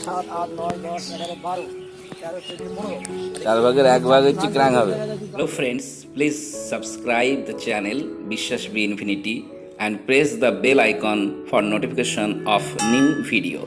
7, 8, 9, 10, 11, 12, 13, 14, 15 4 ভাগের 1 ভাগ হচ্ছে ক্রাং হবে। Hello friends, please subscribe the channel Biswas Be Infinity and press the bell icon for notification of new video.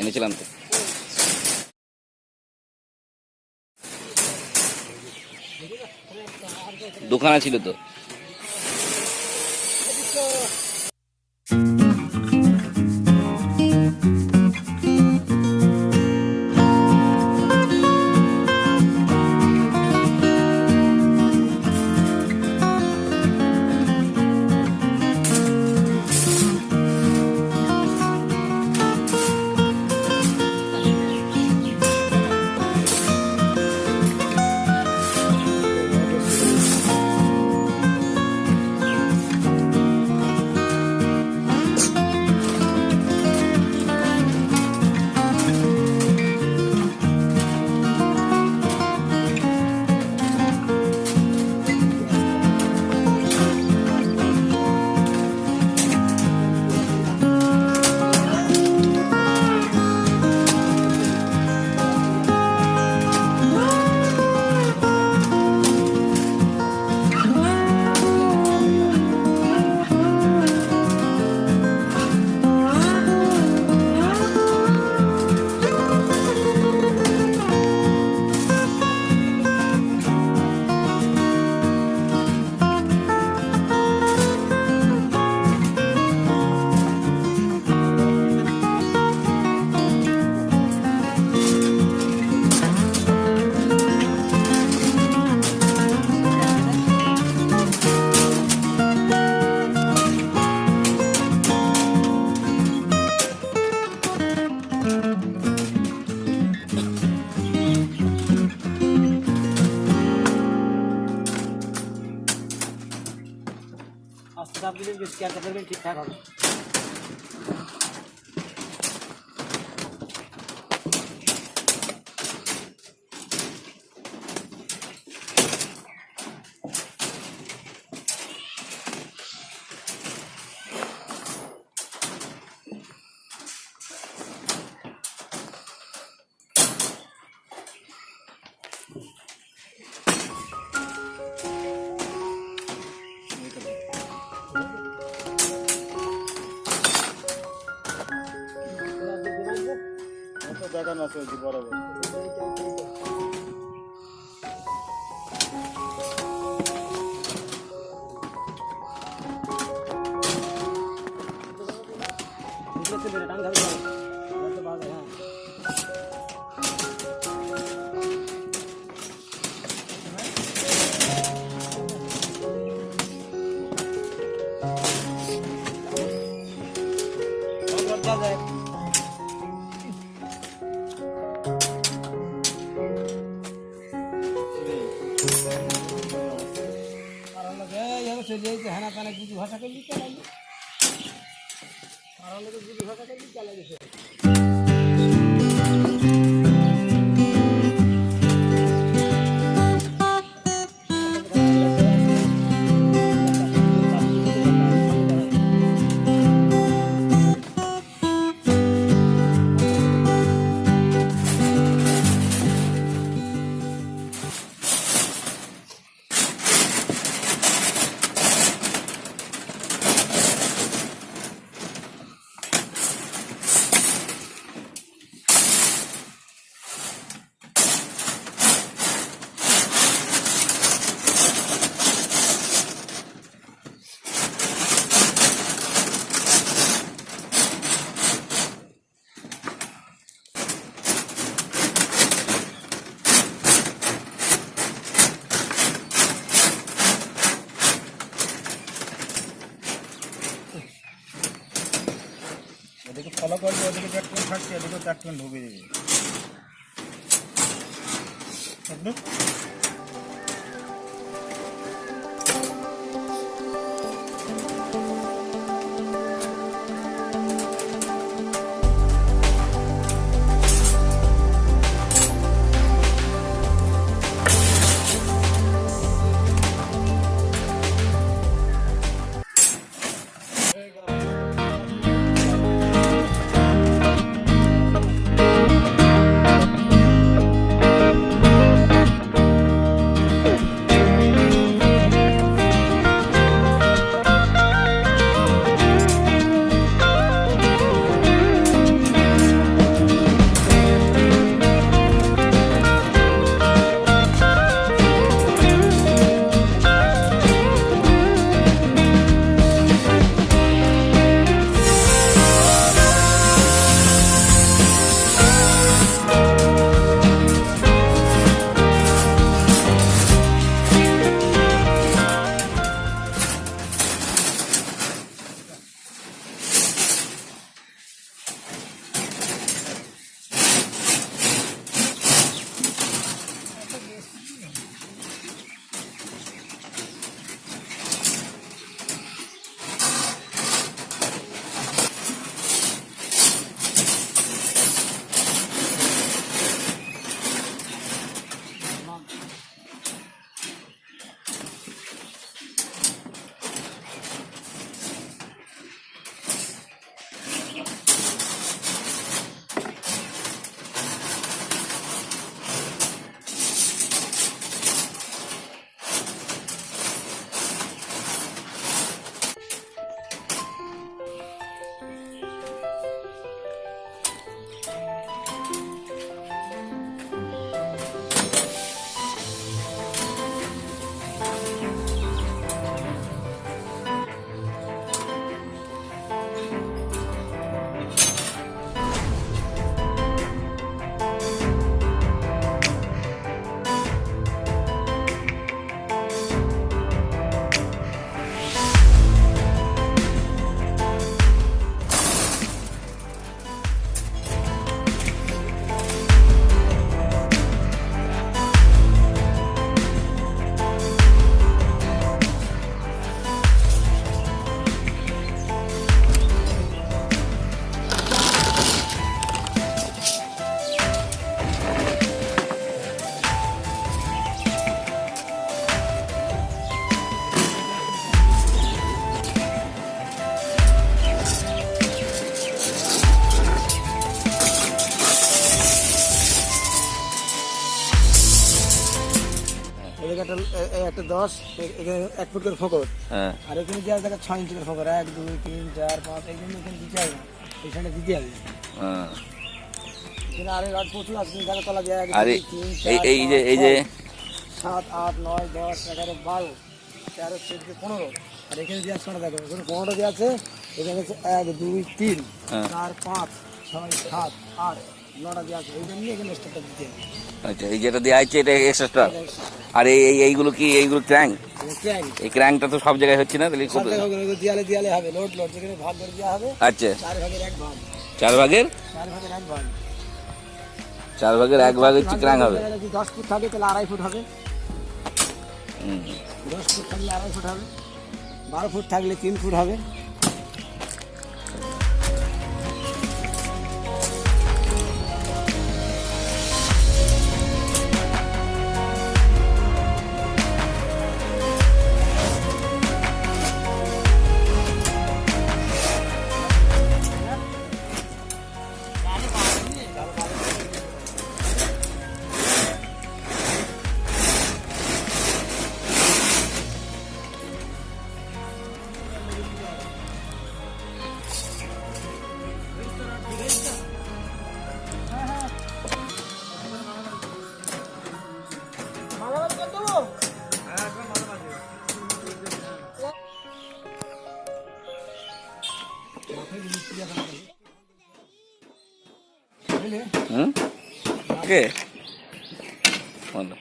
এনেছিলাম তো দোকানে ছিল তো। आप दिलें क्या करবেন ঠিকঠাক হবে। তো দেখানো আছে ওই যে বরাবর। হ্যাঁ কানে কিছু ভাষা করলি চালাই আর আমাদের কিছু ভাষা করলি চালাই গেছে। এদিকে ফলো করবে, ওদিকে ব্যাটম্যান থাকছে, এদিকে ব্যাটম্যান ঢুকে দিবি। একটা 10 এখানে 1 ফুট করে ফোকর, আর এখানে যে জায়গা 6 ইঞ্চি করে ফোকর, 1 2 3 4 5 এইখানে দিতে হবে না, এখানে দিতে হবে। কিন্তু আরে রড প্রচুর আছে, তুমি দেখো তলা দিয়ে 1 আর 2 এই 3 এই এই যে 7 8 9 10 11 12 13 14 15 আর এখানে যে আছে দেখো এখানে 15টা দিয়ে আছে, এখানে আছে 1 2 3 4 5 6 7 8 9টা দিয়ে আছে, এই জন্য এখানে স্টারটা দিতে হবে। আচ্ছা, এই যেটা দেওয়া আছে এটা এক্সট্রা। আর এইগুলো কি এইগুলো ক্র্যাঙ্ক? ক্র্যাঙ্ক, এই ক্র্যাঙ্কটা তো সব জায়গায় হচ্ছে না, তাহলে সব জায়গায় হবে, দেয়ালে দেয়ালে হবে, লোড লোড যেখানে ভাগ করে দেওয়া হবে। আচ্ছা, 4 ভাগের 1 ভাগ, 4 ভাগের 4 ভাগের 1 ভাগ, 4 ভাগের 1 ভাগ হচ্ছে ক্র্যাঙ্ক হবে। যদি 10 ফুট থাকে তাহলে 2.5 ফুট হবে, 10 ফুট থাকলে 2.5 ফুট হবে, 12 ফুট থাকলে 3 ফুট হবে। হুম, ওকে বলো।